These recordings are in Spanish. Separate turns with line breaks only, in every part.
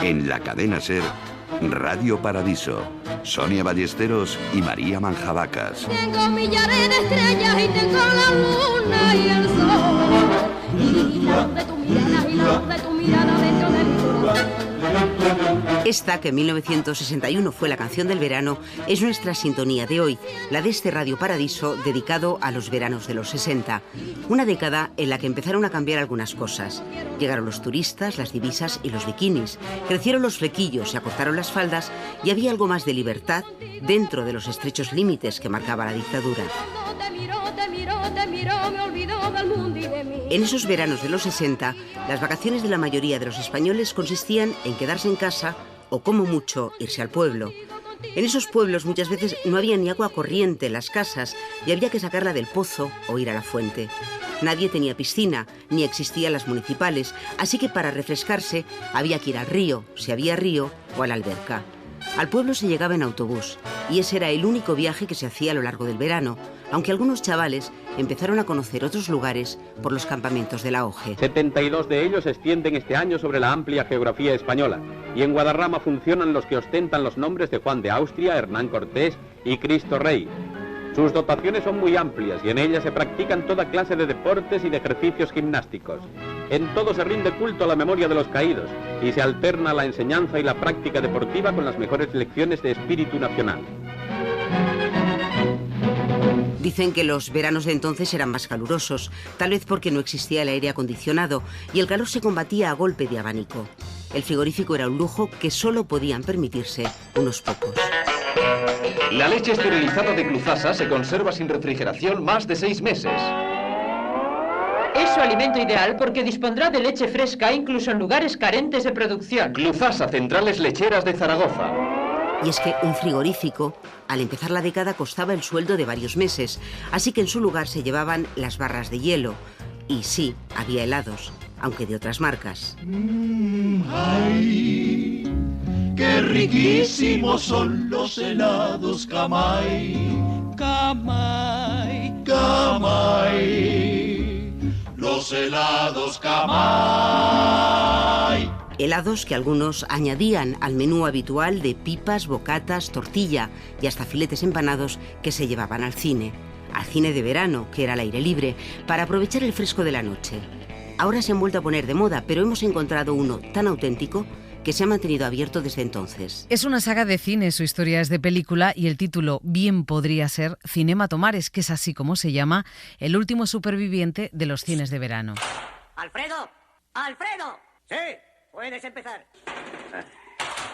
En la cadena SER, Radio Paradiso, Sonia Ballesteros y María Manjabacas.
Tengo millares de estrellas y tengo la luna y el sol. Y la luz de tu mirada y la luz de tu mirada dentro de mi corazón.
Esta, que en 1961 fue la canción del verano, es nuestra sintonía de hoy, la de este Radio Paradiso dedicado a los veranos de los 60. Una década en la que empezaron a cambiar algunas cosas. Llegaron los turistas, las divisas y los bikinis. Crecieron los flequillos, se acortaron las faldas y había algo más de libertad dentro de los estrechos límites que marcaba la dictadura. En esos veranos de los 60, las vacaciones de la mayoría de los españoles consistían en quedarse en casa o, como mucho, irse al pueblo. En esos pueblos muchas veces no había ni agua corriente en las casas y había que sacarla del pozo o ir a la fuente. Nadie tenía piscina, ni existían las municipales, así que para refrescarse había que ir al río, si había río, o a la alberca. Al pueblo se llegaba en autobús y ese era el único viaje que se hacía a lo largo del verano, aunque algunos chavales empezaron a conocer otros lugares por los campamentos de la OGE.
72 de ellos se extienden este año sobre la amplia geografía española y en Guadarrama funcionan los que ostentan los nombres de Juan de Austria, Hernán Cortés y Cristo Rey. Sus dotaciones son muy amplias y en ellas se practican toda clase de deportes y de ejercicios gimnásticos. En todo se rinde culto a la memoria de los caídos y se alterna la enseñanza y la práctica deportiva con las mejores lecciones de espíritu nacional.
Dicen que los veranos de entonces eran más calurosos, tal vez porque no existía el aire acondicionado y el calor se combatía a golpe de abanico. El frigorífico era un lujo que solo podían permitirse unos pocos.
La leche esterilizada de Cluzasa se conserva sin refrigeración más de 6 meses.
Es su alimento ideal porque dispondrá de leche fresca incluso en lugares carentes de producción.
Cluzasa, Centrales Lecheras de Zaragoza.
Y es que un frigorífico, al empezar la década, costaba el sueldo de varios meses, así que en su lugar se llevaban las barras de hielo. Y sí, había helados, aunque de otras marcas.
¡Ay! ¡Qué riquísimos son los helados Camay! ¡Camay! ¡Camay! ¡Los helados Camay!
Helados que algunos añadían al menú habitual de pipas, bocatas, tortilla y hasta filetes empanados que se llevaban al cine de verano, que era al aire libre, para aprovechar el fresco de la noche. Ahora se han vuelto a poner de moda, pero hemos encontrado uno tan auténtico que se ha mantenido abierto desde entonces.
Es una saga de cine, su historia es de película y el título bien podría ser Cinema Tomares, que es así como se llama el último superviviente de los cines de verano.
¡Alfredo! ¡Alfredo! ¡Sí! Puedes empezar.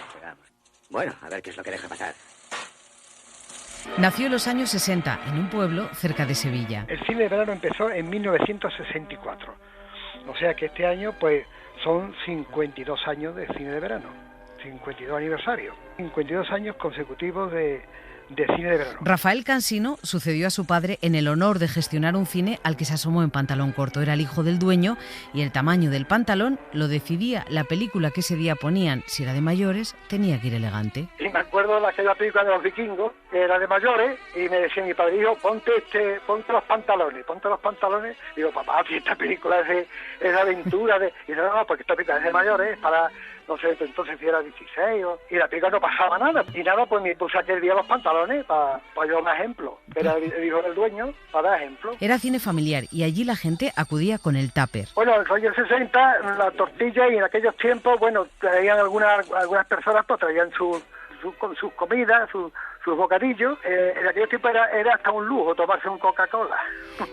Esperamos. Bueno, a ver qué es lo que deja pasar.
Nació en los años 60, en un pueblo cerca de Sevilla.
El cine de verano empezó en 1964. O sea que este año, pues, son 52 años de cine de verano. 52 aniversario. 52 años consecutivos de cine de verano.
Rafael Cansino sucedió a su padre en el honor de gestionar un cine al que se asomó en pantalón corto. Era el hijo del dueño y el tamaño del pantalón lo decidía la película que ese día ponían. Si era de mayores, tenía que ir elegante.
Y me acuerdo de aquella película de los vikingos, que era de mayores, y me decía mi padre, hijo, ponte los pantalones. Digo, papá, si esta película es de aventura, y dice, no, porque esta película es de mayores, para... No sé, entonces si era 16 y la película no pasaba nada. Y nada, pues me puse aquel día los pantalones para yo dar ejemplo. Era el hijo del dueño para dar ejemplo.
Era cine familiar y allí la gente acudía con el tupper.
Bueno, en los años 60, la tortilla y en aquellos tiempos, bueno, traían algunas personas, pues traían sus comidas, sus bocadillos. En aquellos tiempos era hasta un lujo tomarse un Coca-Cola.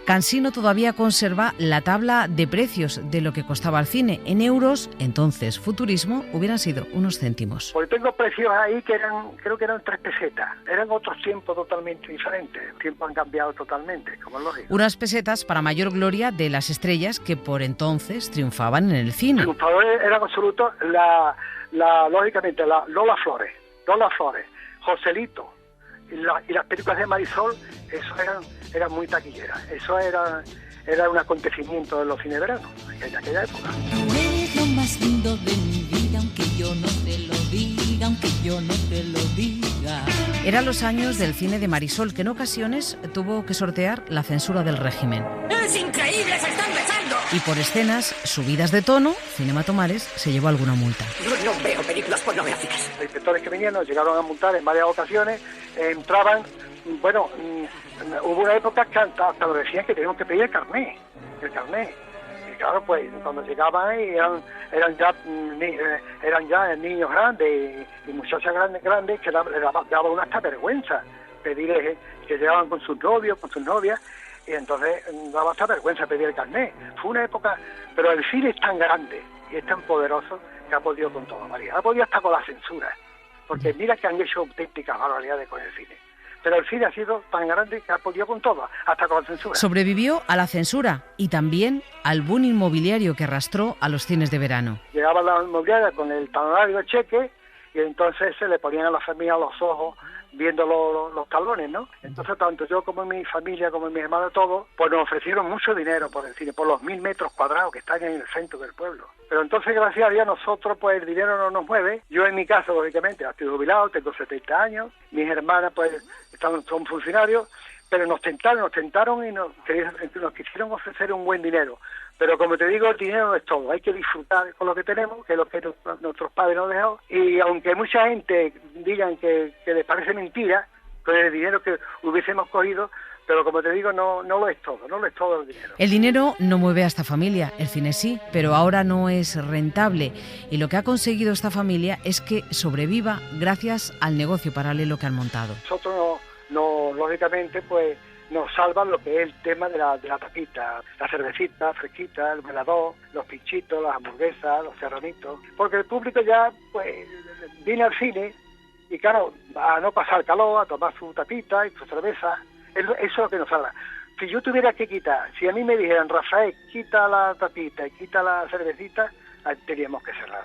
Cansino todavía conserva la tabla de precios de lo que costaba el cine. En euros, entonces futurismo, hubieran sido unos céntimos.
Pues tengo precios ahí que creo que eran 3 pesetas. Eran otros tiempos totalmente diferentes. Los tiempos han cambiado totalmente, como es lógico.
Unas pesetas para mayor gloria de las estrellas que por entonces triunfaban en el cine.
Triunfadores eran absolutos, lógicamente, Lola Flores, Joselito, y las películas de Marisol, eso eran muy taquilleras. Eso era un acontecimiento de los cine de verano en aquella época.
Tú eres lo más lindo de mi vida, aunque yo no te lo diga, aunque yo no te lo diga.
Eran los años del cine de Marisol, que en ocasiones tuvo que sortear la censura del régimen.
¡Es increíble! ¡Se están besando!
Y por escenas subidas de tono, Cinema Tomares se llevó alguna multa.
No veo películas pornográficas.
Los inspectores que venían nos llegaron a multar en varias ocasiones, entraban, bueno, hubo una época que hasta nos decían que teníamos que pedir el carné. Y claro, pues cuando llegaban eran ya niños grandes y muchachas grandes que les daba una hasta vergüenza pedirles que llegaban con sus novios, con sus novias, y entonces daba hasta vergüenza pedir el carné. Fue una época, pero el cine es tan grande y es tan poderoso que ha podido con todo, María. Ha podido hasta con la censura, porque mira que han hecho auténticas barbaridades con el cine. Pero el cine ha sido tan grande que ha podido con todo, hasta con la censura.
Sobrevivió a la censura y también al boom inmobiliario que arrastró a los cines de verano.
Llegaba la inmobiliaria con el talonario de cheque y entonces se le ponían a la familia los ojos viendo los talones, ¿no? Entonces tanto yo como mi familia, como mi hermano, todos, pues nos ofrecieron mucho dinero por el cine, por los 1000 metros cuadrados que están en el centro del pueblo. Pero entonces, gracias a Dios, nosotros, pues el dinero no nos mueve. Yo en mi caso, lógicamente, estoy jubilado, tengo 70 años, mis hermanas, pues, son funcionarios, pero nos tentaron y nos quisieron ofrecer un buen dinero. Pero como te digo, el dinero no es todo, hay que disfrutar con lo que tenemos, que es lo que nuestros padres nos dejaron. Y aunque mucha gente digan que les parece mentira, con el dinero que hubiésemos cogido, pero como te digo, no lo es todo el dinero.
El dinero no mueve a esta familia, el cine sí, pero ahora no es rentable. Y lo que ha conseguido esta familia es que sobreviva gracias al negocio paralelo que han montado.
Nosotros lógicamente, pues nos salvan lo que es el tema de la tapita, la cervecita fresquita, el velador, los pinchitos, las hamburguesas, los serranitos, porque el público ya pues viene al cine y claro, a no pasar calor, a tomar su tapita y su cerveza, eso es lo que nos salva. Si yo tuviera que quitar, si a mí me dijeran, Rafael, quita la tapita y quita la cervecita, teníamos que cerrar,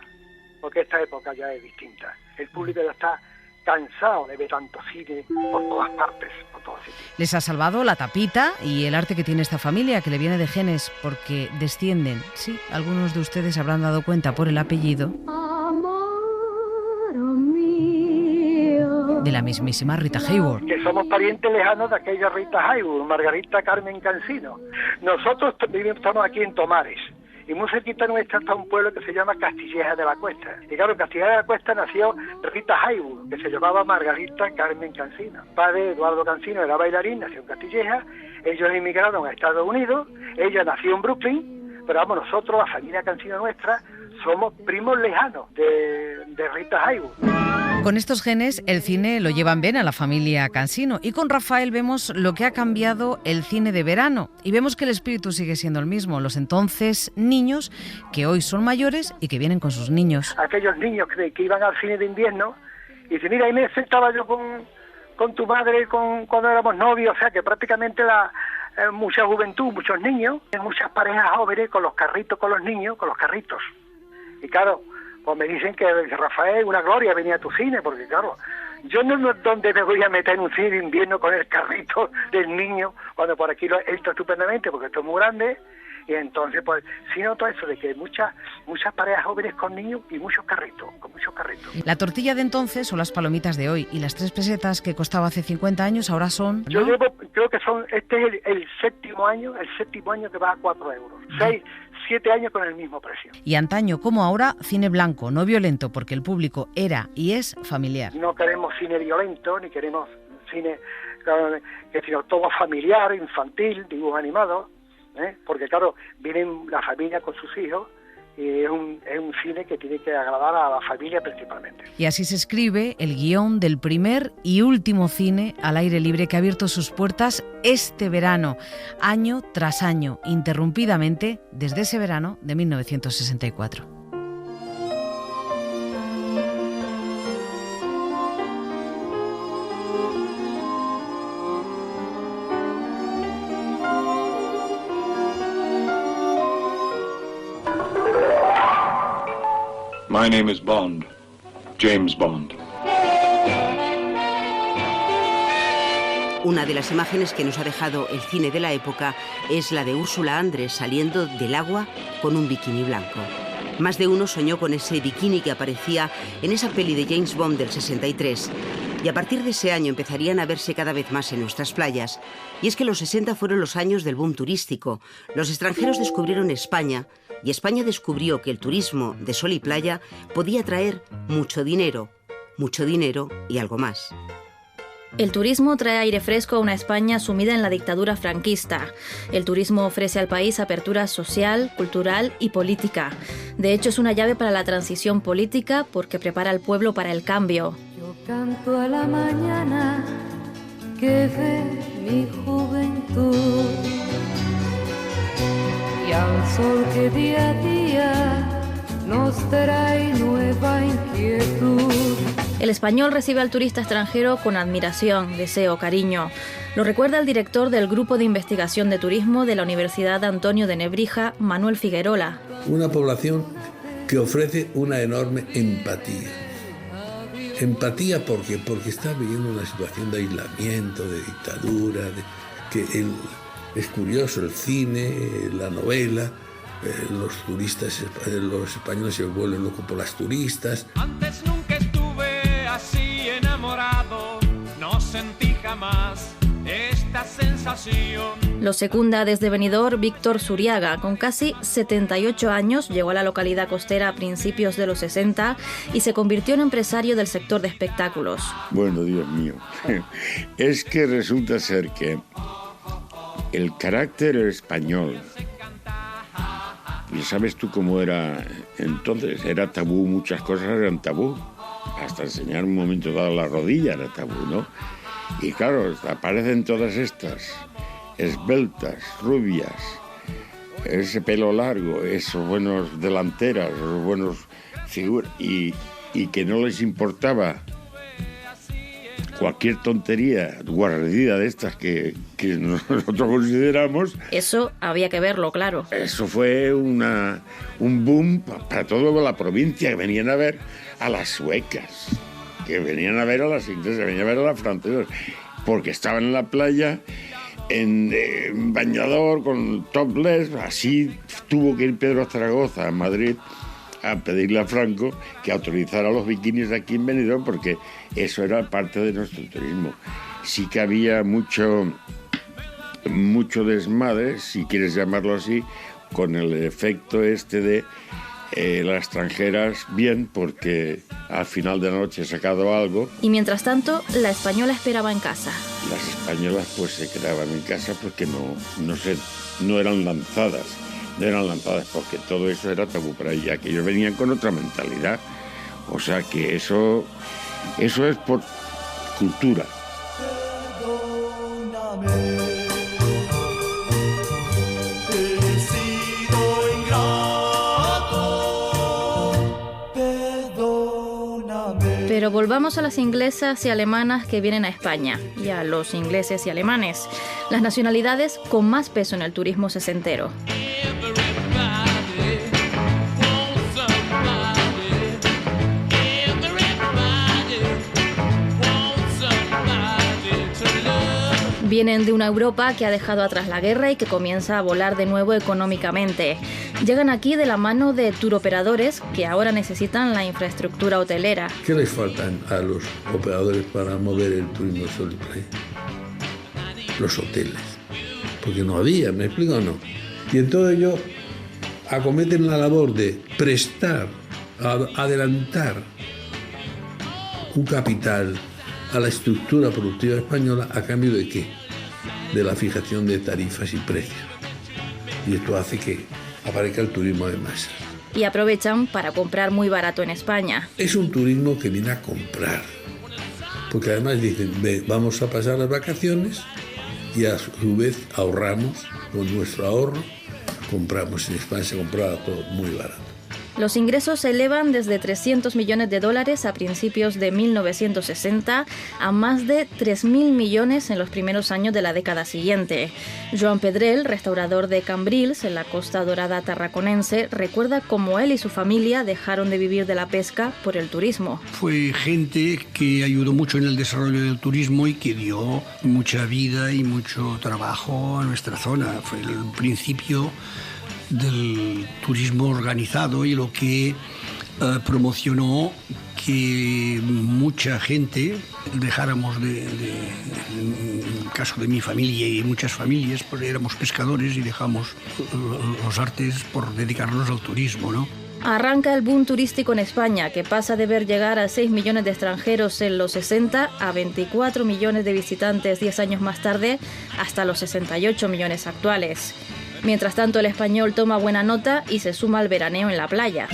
porque esta época ya es distinta. El público ya está cansado de ver tanto cine por todas partes, por todos sitios.
Les ha salvado la tapita y el arte que tiene esta familia, que le viene de genes, porque descienden, sí, algunos de ustedes habrán dado cuenta por el apellido, de la mismísima Rita Hayworth.
Que somos parientes lejanos de aquella Rita Hayworth, Margarita Carmen Cansino. Nosotros estamos aquí en Tomares, y muy cerquita nuestra está un pueblo que se llama Castilleja de la Cuesta. Y claro, en Castilleja de la Cuesta nació Rita Hayworth, que se llamaba Margarita Carmen Cansino. Padre Eduardo Cansino era bailarín, nació en Castilleja, ellos emigraron a Estados Unidos, ella nació en Brooklyn, pero vamos, nosotros, la familia Cansino nuestra, somos primos lejanos de Rita Hayworth.
Con estos genes el cine lo llevan bien a la familia Cansino y con Rafael vemos lo que ha cambiado el cine de verano y vemos que el espíritu sigue siendo el mismo, los entonces niños que hoy son mayores y que vienen con sus niños.
Aquellos niños que iban al cine de invierno y dicen, mira, ahí me sentaba yo con tu madre cuando éramos novios, o sea que prácticamente mucha juventud, muchos niños, muchas parejas jóvenes con los carritos, con los niños, con los carritos. Y claro, pues me dicen que Rafael, una gloria venía a tu cine, porque claro, yo no donde me voy a meter en un cine de invierno con el carrito del niño, cuando por aquí lo entro estupendamente, porque esto es muy grande, y entonces pues sí noto eso de que muchas parejas jóvenes con niños y muchos carritos, con muchos carritos.
La tortilla de entonces son las palomitas de hoy, y las 3 pesetas que costaba hace 50 años ahora son, ¿no?
Yo creo que este es el séptimo año que va a 4 euros. 7 años con el mismo precio.
Y antaño como ahora, cine blanco, no violento, porque el público era y es familiar.
No queremos cine violento, ni queremos cine sino todo familiar, infantil, dibujos animados, porque claro, vienen la familia con sus hijos y es un cine que tiene que agradar a la familia principalmente.
Y así se escribe el guión del primer y último cine al aire libre que ha abierto sus puertas este verano, año tras año, interrumpidamente desde ese verano de 1964.
My name is Bond, James Bond.
Una de las imágenes que nos ha dejado el cine de la época es la de Úrsula Andrés saliendo del agua con un bikini blanco. Más de uno soñó con ese bikini que aparecía en esa peli de James Bond del 63. Y a partir de ese año empezarían a verse cada vez más en nuestras playas. Y es que los 60 fueron los años del boom turístico. Los extranjeros descubrieron España y España descubrió que el turismo de sol y playa podía traer mucho dinero y algo más.
El turismo trae aire fresco a una España sumida en la dictadura franquista. El turismo ofrece al país apertura social, cultural y política. De hecho, es una llave para la transición política porque prepara al pueblo para el cambio.
Yo canto a la mañana que ve mi juventud y al sol que día a día nos trae nueva inquietud.
El español recibe al turista extranjero con admiración, deseo, cariño. Lo recuerda el director del Grupo de Investigación de Turismo de la Universidad Antonio de Nebrija, Manuel Figuerola.
Una población que ofrece una enorme empatía. Empatía porque está viviendo una situación de aislamiento, de dictadura, es curioso el cine, la novela, los turistas, los españoles se vuelven locos por las turistas.
Antes nunca estuve así enamorado, no sentí jamás esta sensación.
Lo secunda desde Benidorm Víctor Suriaga. Con casi 78 años llegó a la localidad costera a principios de los 60 y se convirtió en empresario del sector de espectáculos.
Bueno, Dios mío, es que resulta ser que el carácter español, y sabes tú cómo era entonces, era tabú, muchas cosas eran tabú, hasta enseñar un momento dado la rodilla era tabú, ¿no? Y claro, aparecen todas estas esbeltas, rubias, ese pelo largo, esos buenos delanteras, esos buenos figuras, y que no les importaba cualquier tontería guarredida de estas que nosotros consideramos.
Eso había que verlo, claro.
Eso fue un boom para toda la provincia, que venían a ver a las suecas, que venían a ver a las inglesas, venían a ver a las francesas, porque estaban en la playa en bañador, con topless. Así tuvo que ir Pedro Zaragoza a Madrid a pedirle a Franco que autorizara los bikinis aquí en Benidorm, porque eso era parte de nuestro turismo. Sí que había mucho desmadre, si quieres llamarlo así, con el efecto este de las extranjeras bien, porque al final de la noche he sacado algo.
Y mientras tanto, la española esperaba en casa.
Las españolas pues se quedaban en casa porque no eran lanzadas. No eran lanzadas porque todo eso era tabú para ella, que ellos venían con otra mentalidad. O sea que eso es por cultura.
Pero volvamos a las inglesas y alemanas que vienen a España, y a los ingleses y alemanes, las nacionalidades con más peso en el turismo sesentero. Vienen de una Europa que ha dejado atrás la guerra y que comienza a volar de nuevo económicamente. Llegan aquí de la mano de turoperadores que ahora necesitan la infraestructura hotelera.
¿Qué les faltan a los operadores para mover el turismo sol y playa? Los hoteles. Porque no había, ¿me explico o no? Y entonces ellos acometen la labor de prestar, adelantar un capital a la estructura productiva española, ¿a cambio de qué? De la fijación de tarifas y precios. Y esto hace que aparezca el turismo de masa.
Y aprovechan para comprar muy barato en España.
Es un turismo que viene a comprar. Porque además dicen, vamos a pasar las vacaciones y a su vez ahorramos, con nuestro ahorro, compramos. En España se compraba todo muy barato.
Los ingresos se elevan desde $300 millones a principios de 1960 a más de 3.000 millones en los primeros años de la década siguiente. Joan Pedrell, restaurador de Cambrils, en la Costa Dorada tarraconense, recuerda cómo él y su familia dejaron de vivir de la pesca por el turismo.
Fue gente que ayudó mucho en el desarrollo del turismo y que dio mucha vida y mucho trabajo a nuestra zona. Fue el principio del turismo organizado y lo que promocionó que mucha gente dejáramos en el caso de mi familia y muchas familias, pues éramos pescadores y dejamos los artes por dedicarnos al turismo, ¿no?
Arranca el boom turístico en España, que pasa de ver llegar a 6 millones de extranjeros en los 60 a 24 millones de visitantes 10 años más tarde, hasta los 68 millones actuales. Mientras tanto, el español toma buena nota y se suma al veraneo en la playa.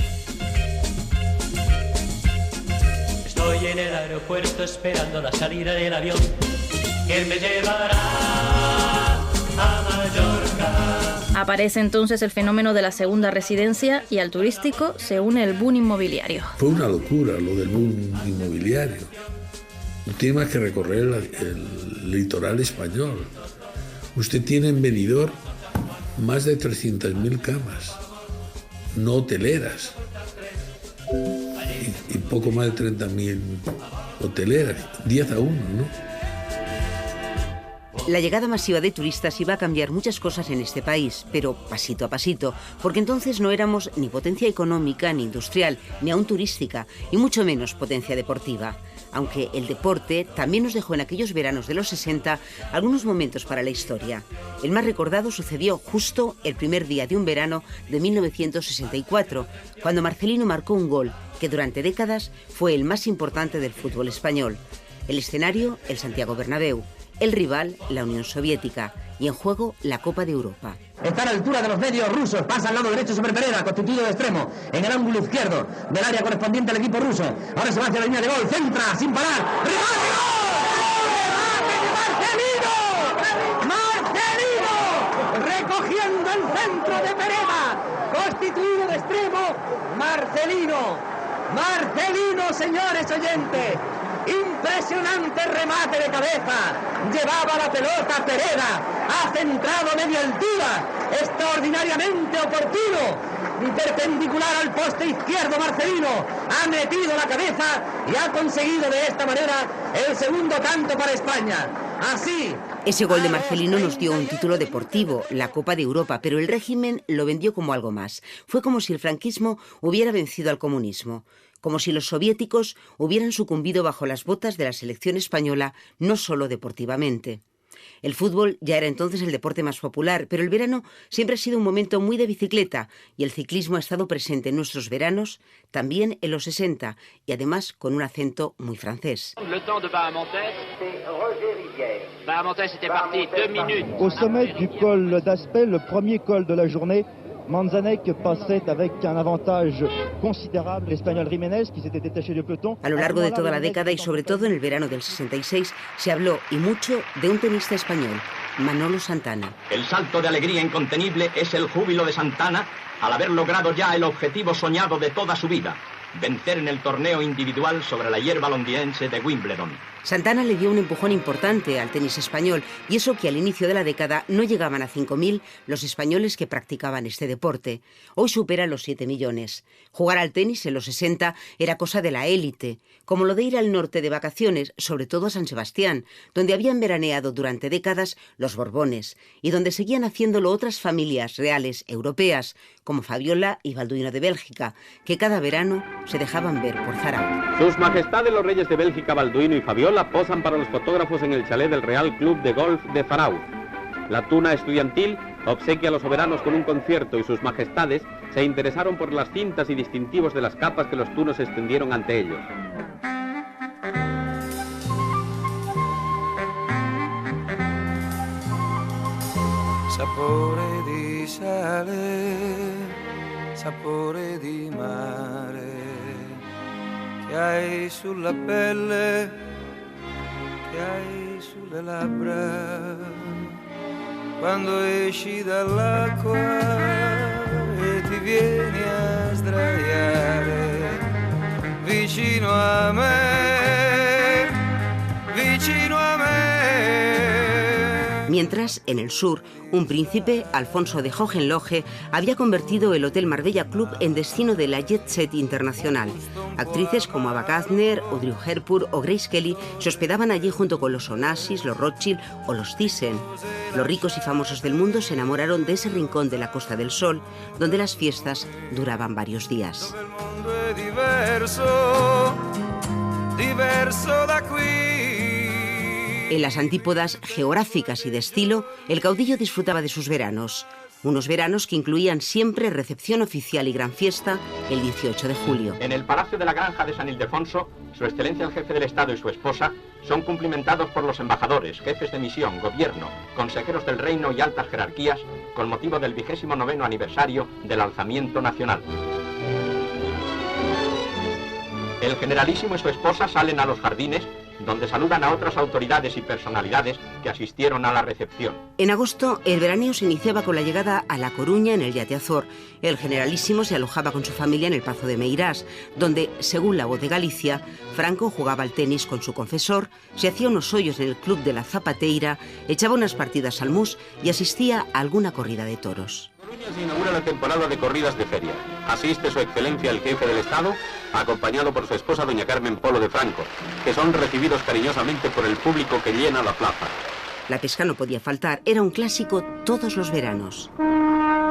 Estoy en el aeropuerto esperando la salida del avión que me llevará a Mallorca.
Aparece entonces el fenómeno de la segunda residencia y al turístico se une el boom inmobiliario.
Fue una locura lo del boom inmobiliario. No tiene más que recorrer el litoral español. Usted tiene en Benidorm más de 300.000 camas, no hoteleras, y poco más de 30.000 hoteleras, 10 a 1, ¿no?
La llegada masiva de turistas iba a cambiar muchas cosas en este país, pero pasito a pasito, porque entonces no éramos ni potencia económica, ni industrial, ni aún turística, y mucho menos potencia deportiva. Aunque el deporte también nos dejó en aquellos veranos de los 60 algunos momentos para la historia. El más recordado sucedió justo el primer día de un verano de 1964, cuando Marcelino marcó un gol que durante décadas fue el más importante del fútbol español. El escenario, el Santiago Bernabéu. El rival, la Unión Soviética, y en juego la Copa de Europa.
Está a la altura de los medios rusos, pasa al lado derecho sobre Pereda, constituido de extremo, en el ángulo izquierdo del área correspondiente al equipo ruso. Ahora se va hacia la línea de gol, centra, sin parar, ¡remate, gol! ¡Marcelino! Recogiendo el centro de Pereda, constituido de extremo, Marcelino, señores oyentes. Impresionante remate de cabeza, llevaba la pelota Pereda, ha centrado a media altura, extraordinariamente oportuno, y perpendicular al poste izquierdo Marcelino, ha metido la cabeza y ha conseguido de esta manera el segundo tanto para España. Así...
Ese gol de Marcelino nos dio un título deportivo, la Copa de Europa, pero el régimen lo vendió como algo más. Fue como si el franquismo hubiera vencido al comunismo. Como si los soviéticos hubieran sucumbido bajo las botas de la selección española, no solo deportivamente. El fútbol ya era entonces el deporte más popular, pero el verano siempre ha sido un momento muy de bicicleta y el ciclismo ha estado presente en nuestros veranos, también en los 60, y además con un acento muy francés.
Au sommet du col d'Aspet, le premier col de la journée, Manzanek passait avec un avantage considérable l'espagnol Jiménez qui s'était détaché du peloton.
A lo largo de toda la década y sobre todo en el verano del 66 se habló y mucho de un tenista español, Manolo Santana.
El salto de alegría incontenible es el júbilo de Santana al haber logrado ya el objetivo soñado de toda su vida, vencer en el torneo individual sobre la hierba londinense de Wimbledon.
Santana le dio un empujón importante al tenis español, y eso que al inicio de la década no llegaban a 5.000 los españoles que practicaban este deporte. Hoy supera los 7 millones. Jugar al tenis en los 60 era cosa de la élite, como lo de ir al norte de vacaciones, sobre todo a San Sebastián, donde habían veraneado durante décadas los Borbones, y donde seguían haciéndolo otras familias reales europeas, como Fabiola y Balduino de Bélgica, que cada verano se dejaban ver por Zaragoza.
Sus Majestades los Reyes de Bélgica, Balduino y Fabiola, posan para los fotógrafos en el chalet del Real Club de Golf de Zarauz. La tuna estudiantil obsequia a los soberanos con un concierto y sus majestades se interesaron por las cintas y distintivos de las capas que los tunos extendieron ante ellos.
Sapore di sale, sapore di mare, che hai sulla pelle, che hai sulle labbra, quando esci dall'acqua e ti vieni a sdraiare vicino a me, vicino a me.
Mientras, en el sur, un príncipe, Alfonso de Hohenlohe, había convertido el Hotel Marbella Club en destino de la jet set internacional. Actrices como Ava Gardner, Audrey Hepburn o Grace Kelly se hospedaban allí junto con los Onassis, los Rothschild o los Thyssen. Los ricos y famosos del mundo se enamoraron de ese rincón de la Costa del Sol, donde las fiestas duraban varios días.
El mondo è diverso. diverso da qui.
En las antípodas geográficas y de estilo, el caudillo disfrutaba de sus veranos. Unos veranos que incluían siempre recepción oficial y gran fiesta el 18 de julio.
En el Palacio de la Granja de San Ildefonso, Su Excelencia el Jefe del Estado y su esposa son cumplimentados por los embajadores, jefes de misión, gobierno, consejeros del reino y altas jerarquías con motivo del 29º aniversario del alzamiento nacional. El generalísimo y su esposa salen a los jardines, donde saludan a otras autoridades y personalidades que asistieron a la recepción.
En agosto, el veraneo se iniciaba con la llegada a La Coruña en el Yate Azor. El generalísimo se alojaba con su familia en el Pazo de Meirás, donde, según La Voz de Galicia, Franco jugaba al tenis con su confesor, se hacía unos hoyos en el Club de la Zapateira, echaba unas partidas al mus y asistía a alguna corrida de toros.
En Coruña se inaugura la temporada de corridas de feria. Asiste Su Excelencia el Jefe del Estado, acompañado por su esposa doña Carmen Polo de Franco, que son recibidos cariñosamente por el público que llena la plaza.
La pesca no podía faltar, era un clásico todos los veranos.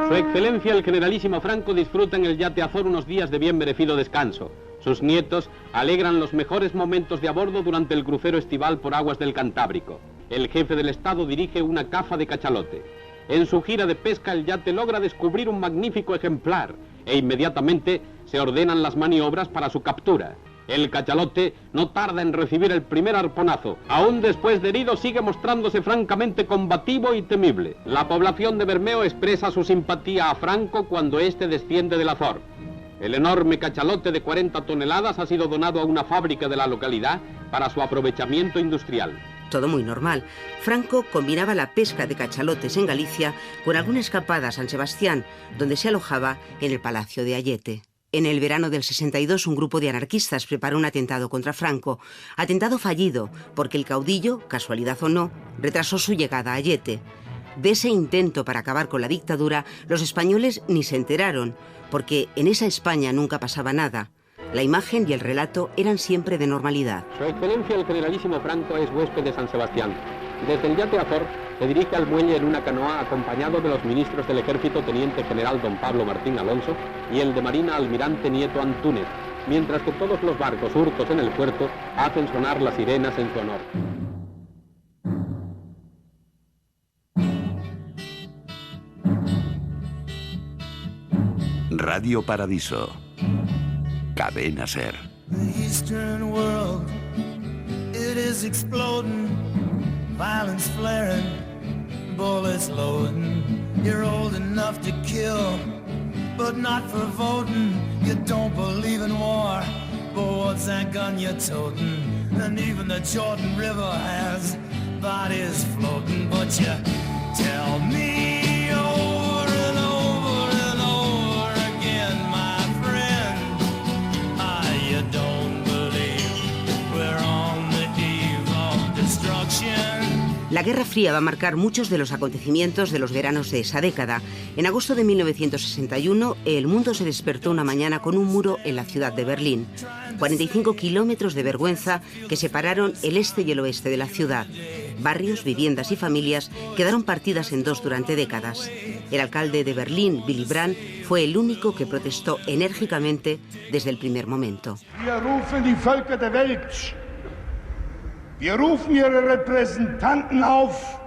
Su Excelencia el Generalísimo Franco disfruta en el Yate Azor unos días de bien merecido descanso. Sus nietos alegran los mejores momentos de a bordo durante el crucero estival por aguas del Cantábrico. El Jefe del Estado dirige una caza de cachalote. En su gira de pesca el yate logra descubrir un magnífico ejemplar e inmediatamente se ordenan las maniobras para su captura. El cachalote no tarda en recibir el primer arponazo. Aún después de herido sigue mostrándose francamente combativo y temible. La población de Bermeo expresa su simpatía a Franco cuando éste desciende del Azor. El enorme cachalote de 40 toneladas ha sido donado a una fábrica de la localidad para su aprovechamiento industrial.
Todo muy normal. Franco combinaba la pesca de cachalotes en Galicia con alguna escapada a San Sebastián, donde se alojaba en el Palacio de Ayete. En el verano del 62, un grupo de anarquistas preparó un atentado contra Franco. Atentado fallido, porque el caudillo, casualidad o no, retrasó su llegada a Ayete. De ese intento para acabar con la dictadura, los españoles ni se enteraron, porque en esa España nunca pasaba nada. La imagen y el relato eran siempre de normalidad.
Su Excelencia el Generalísimo Franco es huésped de San Sebastián. Desde el Yate Azor se dirige al muelle en una canoa acompañado de los ministros del Ejército Teniente General don Pablo Martín Alonso y el de Marina Almirante Nieto Antúnez, mientras que todos los barcos hurtos en el puerto hacen sonar las sirenas en su honor.
Radio Paradiso. Cadena Ser.
The Eastern world, it is exploding, violence flaring, bullets loading. You're old enough to kill, but not for voting. You don't believe in war, but what's that gun you're toting? And even the Jordan River has bodies floating, but you tell me over and over and over again, my friend, you don't believe we're on the eve of destruction.
La Guerra Fría va a marcar muchos de los acontecimientos de los veranos de esa década. En agosto de 1961, el mundo se despertó una mañana con un muro en la ciudad de Berlín. 45 kilómetros de vergüenza que separaron el este y el oeste de la ciudad. Barrios, viviendas y familias quedaron partidas en dos durante décadas. El alcalde de Berlín, Willy Brandt, fue el único que protestó enérgicamente desde el primer momento.
Wir rufen die Völker der Welt. Wir rufen ihre Repräsentanten auf,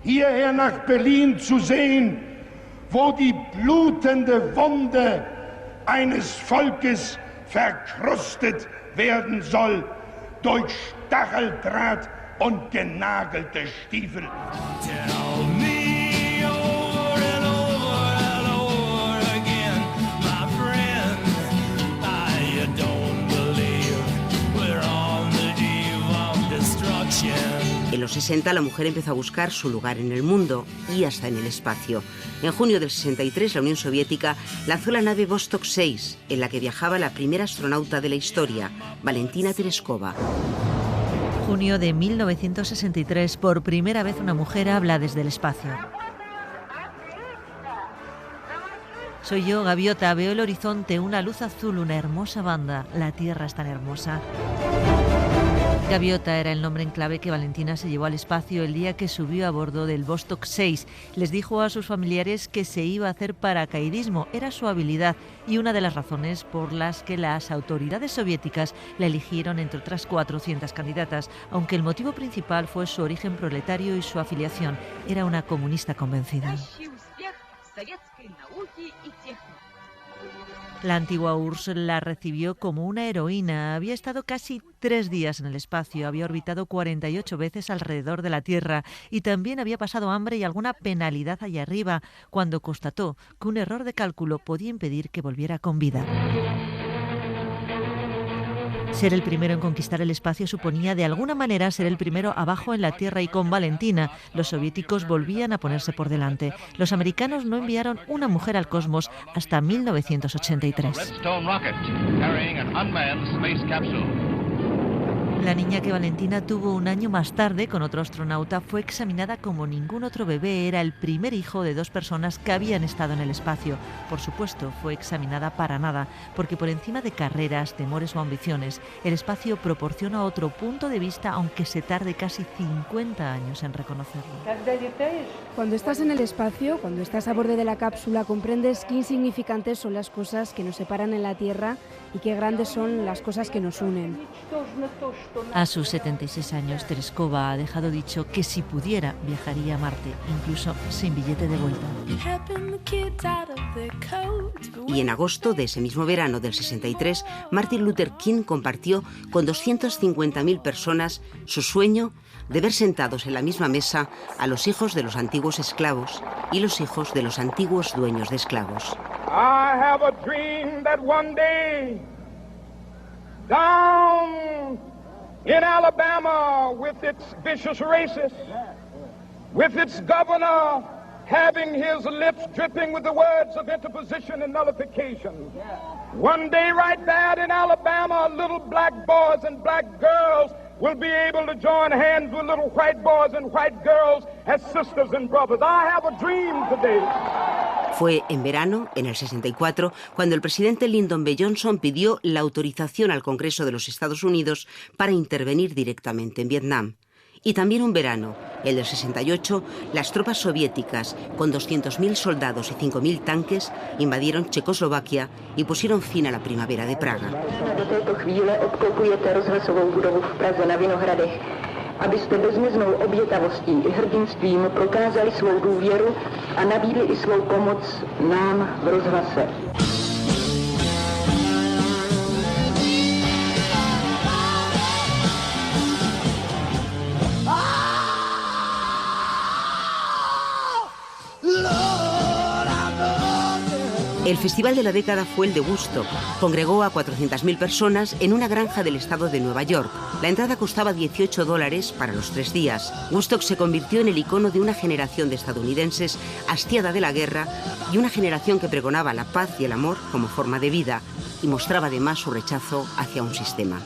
hierher nach Berlin zu sehen, wo die blutende Wunde eines Volkes verkrustet werden soll durch Stacheldraht und genagelte Stiefel.
Tell me over and over and over again, my friend, you don't believe we're on the eve of destruction.
En los 60 la mujer empezó a buscar su lugar en el mundo y hasta en el espacio. En junio del 63 la Unión Soviética lanzó la nave Vostok 6, en la que viajaba la primera astronauta de la historia, Valentina Tereskova.
Junio de 1963, por primera vez una mujer habla desde el espacio. Soy yo, gaviota, veo el horizonte, una luz azul, una hermosa banda. La Tierra es tan hermosa. Gaviota era el nombre en clave que Valentina se llevó al espacio el día que subió a bordo del Vostok 6. Les dijo a sus familiares que se iba a hacer paracaidismo, era su habilidad y una de las razones por las que las autoridades soviéticas la eligieron entre otras 400 candidatas, aunque el motivo principal fue su origen proletario y su afiliación. Era una comunista convencida. La antigua URSS la recibió como una heroína. Había estado casi 3 días en el espacio, había orbitado 48 veces alrededor de la Tierra y también había pasado hambre y alguna penalidad allá arriba cuando constató que un error de cálculo podía impedir que volviera con vida. Ser el primero en conquistar el espacio suponía de alguna manera ser el primero abajo en la Tierra y con Valentina los soviéticos volvían a ponerse por delante. Los americanos no enviaron una mujer al cosmos hasta 1983. La niña que Valentina tuvo un año más tarde con otro astronauta fue examinada como ningún otro bebé. Era el primer hijo de 2 personas que habían estado en el espacio. Por supuesto, fue examinada para nada, porque por encima de carreras, temores o ambiciones, el espacio proporciona otro punto de vista, aunque se tarde casi 50 años en reconocerlo.
Cuando estás en el espacio, cuando estás a borde de la cápsula, comprendes qué insignificantes son las cosas que nos separan en la Tierra y qué grandes son las cosas que nos unen.
A sus 76 años, Tereskova ha dejado dicho que si pudiera viajaría a Marte, incluso sin billete de vuelta.
Y en agosto de ese mismo verano del 63, Martin Luther King compartió con 250.000 personas su sueño de ver sentados en la misma mesa a los hijos de los antiguos esclavos y los hijos de los antiguos dueños de esclavos.
I have a dream that one day, down in Alabama, with its vicious racists, with its governor having his lips dripping with the words of interposition and nullification. One day right there in Alabama, little black boys and black girls will be able to join hands with little white boys and white girls as sisters and brothers. I have a dream today.
Fue en verano, en el 64, cuando el presidente Lyndon B. Johnson pidió la autorización al Congreso de los Estados Unidos para intervenir directamente en Vietnam. Y también un verano, el del 68, las tropas soviéticas, con 200.000 soldados y 5.000 tanques, invadieron Checoslovaquia y pusieron fin a la primavera de Praga.
Abyste bezmeznou obětavostí i hrdinstvím prokázali svou důvěru a nabídli i svou pomoc nám v rozhlase.
El festival de la década fue el de Woodstock. Congregó a 400.000 personas en una granja del estado de Nueva York. La entrada costaba $18 para los 3 días. Woodstock se convirtió en el icono de una generación de estadounidenses hastiada de la guerra y una generación que pregonaba la paz y el amor como forma de vida y mostraba además su rechazo hacia un sistema.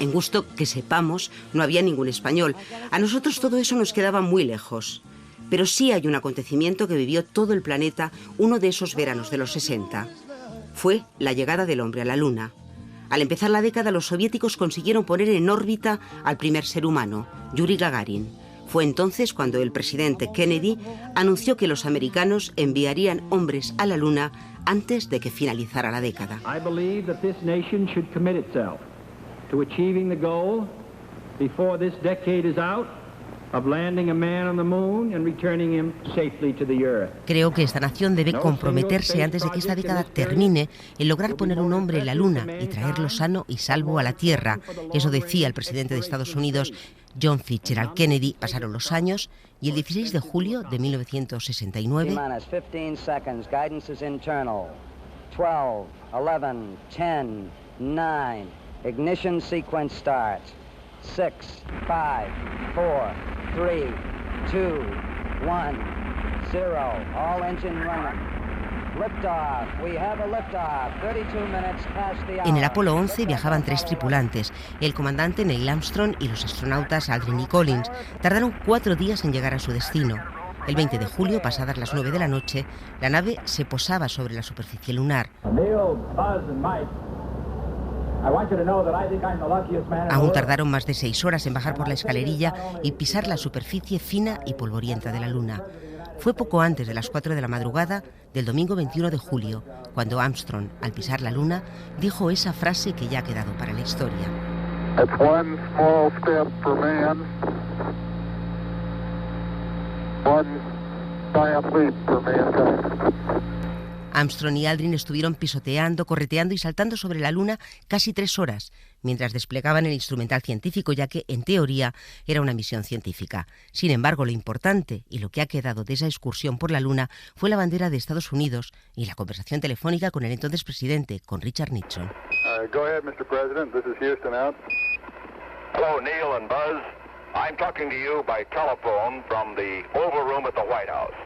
En Woodstock, que sepamos, no había ningún español. A nosotros todo eso nos quedaba muy lejos. Pero sí hay un acontecimiento que vivió todo el planeta uno de esos veranos de los 60. Fue la llegada del hombre a la Luna. Al empezar la década, los soviéticos consiguieron poner en órbita al primer ser humano, Yuri Gagarin. Fue entonces cuando el presidente Kennedy anunció que los americanos enviarían hombres a la Luna antes de que finalizara la década.
I believe that this nation should commit itself to achieving the goal before this decade is out of landing a man on the moon and returning him safely to the earth.
Creo que esta nación debe comprometerse antes de que esta década termine en lograr poner un hombre en la Luna y traerlo sano y salvo a la Tierra. Eso decía el presidente de Estados Unidos, John Fitzgerald Kennedy. Pasaron los años y el 16 de julio de 1969...
15 seconds, guidance is internal. 12, 11, 10, 9, ignition sequence starts. 6, 5, 4, 3, 2, 1, 0. All engine running.
En el Apolo 11 viajaban 3 tripulantes, el comandante Neil Armstrong y los astronautas Aldrin y Collins. Tardaron 4 días en llegar a su destino. El 20 de julio, pasadas las 9 de la noche, la nave se posaba sobre la superficie lunar. Aún tardaron más de 6 horas en bajar por la escalerilla y pisar la superficie fina y polvorienta de la Luna. Fue poco antes de las 4 de la madrugada del domingo 21 de julio, cuando Armstrong, al pisar la Luna, dijo esa frase que ya ha quedado para la historia. Armstrong y Aldrin estuvieron pisoteando, correteando y saltando sobre la Luna casi 3 horas, mientras desplegaban el instrumental científico, ya que, en teoría, era una misión científica. Sin embargo, lo importante y lo que ha quedado de esa excursión por la Luna fue la bandera de Estados Unidos y la conversación telefónica con el entonces presidente, con Richard Nixon.
Go ahead, Mr. President. This is Houston out. Hello, Neil and Buzz. I'm talking to you by telephone from the Oval Room at the White House.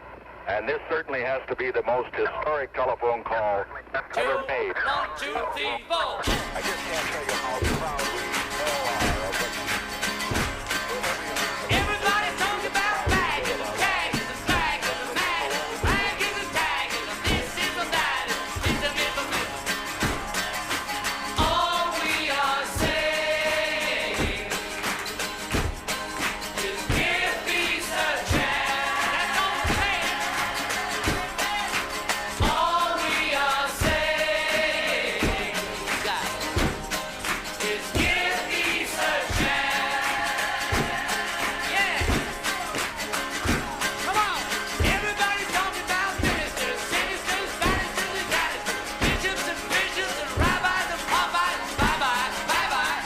And this certainly has to be the most historic telephone call ever made.
1, 2, 3, 4.
I just can't tell you how proud we all are of it.
Everybody talk about flag and the tag and the flag and the mag, flag and the tag and the this is the that and this is the this. All we are saying is give peace a chance. That's all we're saying. All we are saying is give peace a chance. Yeah. Come on. Everybody talking about ministers, sinisters, barristers and barristers, bishops and bishops and rabbis and Popeyes and bye-bye, bye-bye.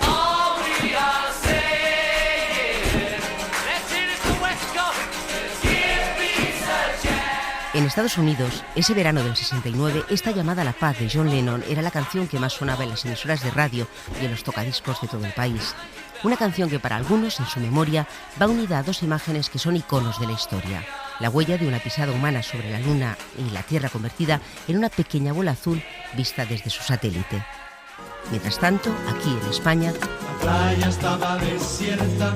All we are saying, let's hear it to West Coast, is give peace a chance.
En Estados Unidos, ese verano del 69, esta llamada a la paz de John Lennon era la canción que más sonaba en las emisoras de radio y en los tocadiscos de todo el país. Una canción que para algunos, en su memoria, va unida a 2 imágenes que son iconos de la historia. La huella de una pisada humana sobre la Luna y la Tierra convertida en una pequeña bola azul vista desde su satélite. Mientras tanto, aquí en España,
La playa estaba desierta,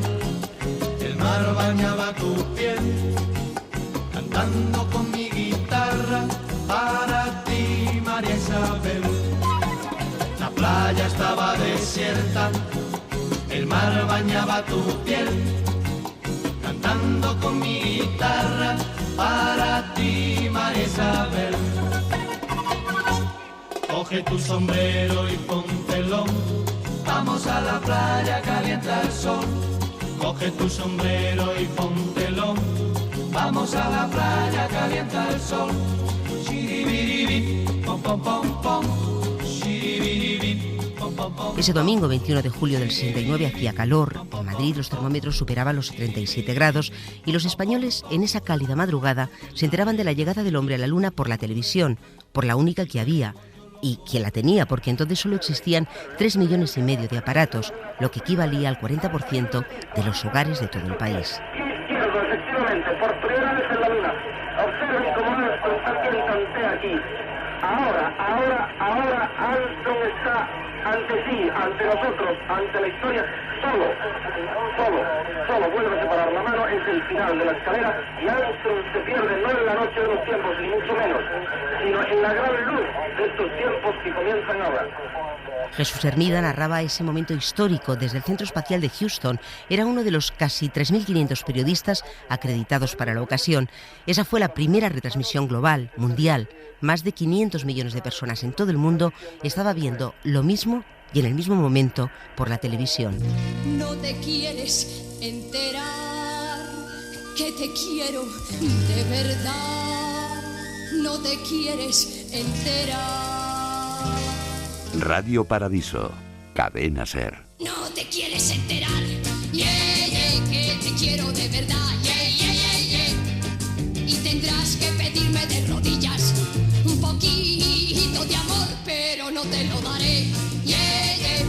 el mar bañaba tu piel, cantando con mi guitarra para ti, María Isabel. La playa estaba desierta, el mar bañaba tu piel, cantando con mi guitarra para ti, María Isabel. Coge tu sombrero y póntelo, vamos a la playa, calienta el sol. Coge tu sombrero y póntelo, vamos a la playa, calienta el sol. Shiribiribi, pom pom pom pom. Shiribiribi, pom pom pom.
ese domingo 21 de julio del 69 hacía calor. En Madrid los termómetros superaban los 37 grados y los españoles en esa cálida madrugada se enteraban de la llegada del hombre a la Luna por la televisión, por la única que había. Y quien la tenía, porque entonces solo existían 3,5 millones de aparatos, lo que equivalía al 40% de los hogares de todo el país.
Izquierdo, efectivamente, por primera vez en la Luna. Observen cómo alguien tantea aquí. Ahora Armstrong está ante sí, ante nosotros, ante la historia, solo vuelve a separar la mano, es el final de la escalera y Armstrong se pierde no en la noche de los tiempos, ni mucho menos, sino en la gran luz de estos tiempos que comienzan ahora.
Jesús Hermida narraba ese momento histórico desde el Centro Espacial de Houston. Era uno de los casi 3.500 periodistas acreditados para la ocasión. Esa fue la primera retransmisión global, mundial. Más de 500 millones de personas en todo el mundo estaba viendo lo mismo y en el mismo momento por la televisión.
No te quieres enterar que te quiero de verdad. No te quieres enterar.
Radio Paradiso, Cadena SER.
No te quieres enterar, que te quiero de verdad, y tendrás que pedirme de rodillas un poquito de amor, pero no te lo daré,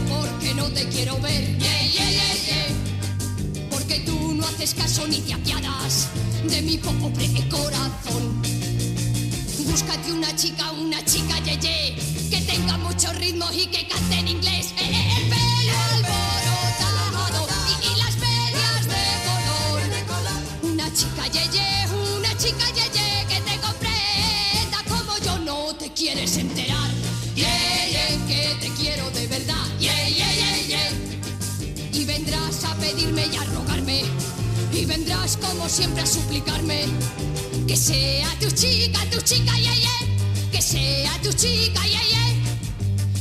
porque no te quiero ver, porque tú no haces caso ni te apiadas de mi pobre corazón. búscate una chica yeye, que tenga mucho ritmo y que cante en inglés. El pelo alborotado y las medias de color. Una chica yeye que te comprenda como yo, no te quieres enterar. Que te quiero de verdad. Y vendrás a pedirme y a rogarme, y vendrás como siempre a suplicarme, que sea tu chica, que sea tu chica,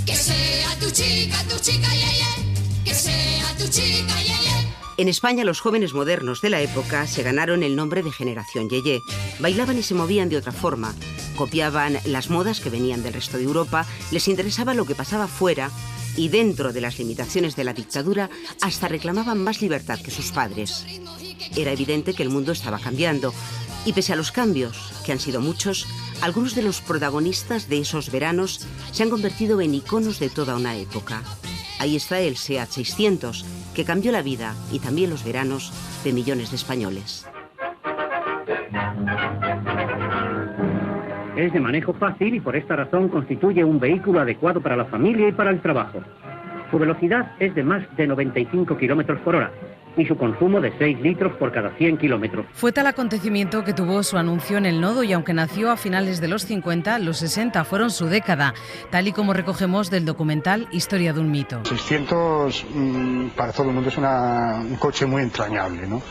que sea tu chica, que sea tu chica,
En España, los jóvenes modernos de la época se ganaron el nombre de generación Yeye. Bailaban y se movían de otra forma. Copiaban las modas que venían del resto de Europa, les interesaba lo que pasaba fuera y, dentro de las limitaciones de la dictadura, hasta reclamaban más libertad que sus padres. Era evidente que el mundo estaba cambiando y, pese a los cambios, que han sido muchos, algunos de los protagonistas de esos veranos se han convertido en iconos de toda una época. Ahí está el SEAT 600, que cambió la vida y también los veranos de millones de españoles.
Es de manejo fácil y por esta razón constituye un vehículo adecuado para la familia y para el trabajo. Su velocidad es de más de 95 kilómetros por hora y su consumo de 6 litros por cada 100 kilómetros.
Fue tal acontecimiento que tuvo su anuncio en el Nodo y aunque nació a finales de los 50, los 60 fueron su década, tal y como recogemos del documental Historia de un mito.
600 para todo el mundo es un coche muy entrañable, ¿no?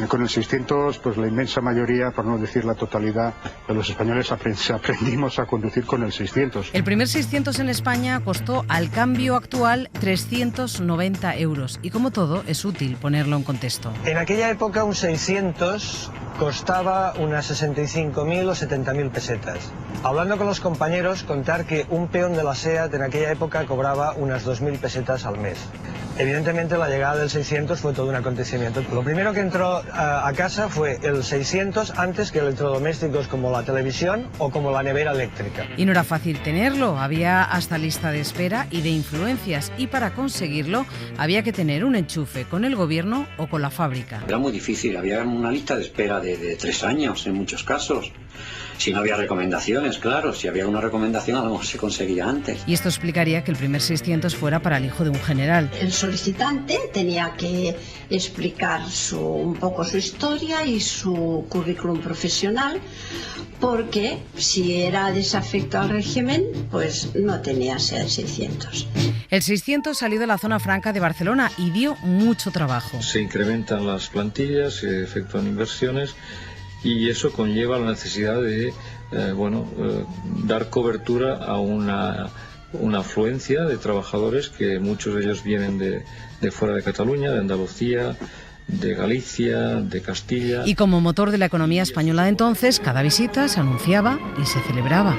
Con el 600, pues la inmensa mayoría, por no decir la totalidad, de los españoles aprendimos a conducir con el 600.
El primer 600 en España costó al cambio actual 390 euros y como todo es útil ponerlo en contexto.
En aquella época un 600 costaba unas 65.000 o 70.000 pesetas. Hablando con los compañeros, contar que un peón de la SEAT en aquella época cobraba unas 2.000 pesetas al mes. Evidentemente la llegada del 600 fue todo un acontecimiento. Lo primero que entró a casa fue el 600 antes que electrodomésticos como la televisión o como la nevera eléctrica.
Y no era fácil tenerlo, había hasta lista de espera y de influencias y para conseguirlo había que tener un enchufe con el gobierno o con la fábrica.
Era muy difícil, había una lista de espera de 3 años en muchos casos. Si no había recomendaciones, claro, si había una recomendación a lo mejor se conseguía antes.
Y esto explicaría que el primer 600 fuera para el hijo de un general.
El solicitante tenía que explicar un poco su historia y su currículum profesional, porque si era desafecto al régimen, pues no tenía que ser 600.
El 600 salió de la zona franca de Barcelona y dio mucho trabajo.
Se incrementan las plantillas, se efectúan inversiones y eso conlleva la necesidad de dar cobertura a una afluencia de trabajadores que muchos de ellos vienen de fuera de Cataluña, de Andalucía, de Galicia, de Castilla.
Y como motor de la economía española de entonces, cada visita se anunciaba y se celebraba.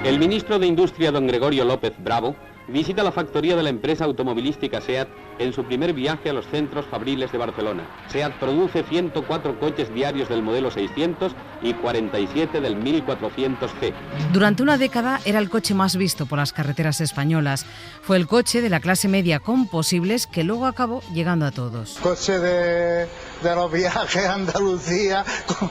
El ministro de Industria, don Gregorio López Bravo, visita la factoría de la empresa automovilística SEAT en su primer viaje a los centros fabriles de Barcelona. SEAT produce 104 coches diarios del modelo 600 y 47 del 1400G.
Durante una década era el coche más visto por las carreteras españolas. Fue el coche de la clase media con posibles que luego acabó llegando a todos.
Coche de los viajes a Andalucía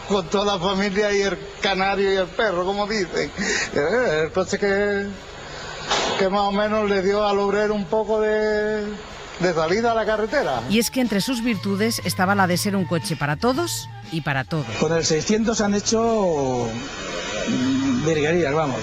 con toda la familia y el canario y el perro, como dicen. El coche que más o menos le dio al obrero un poco de salida a la carretera.
Y es que entre sus virtudes estaba la de ser un coche para todos y para todo.
Con el 600 han hecho virguerías, vamos.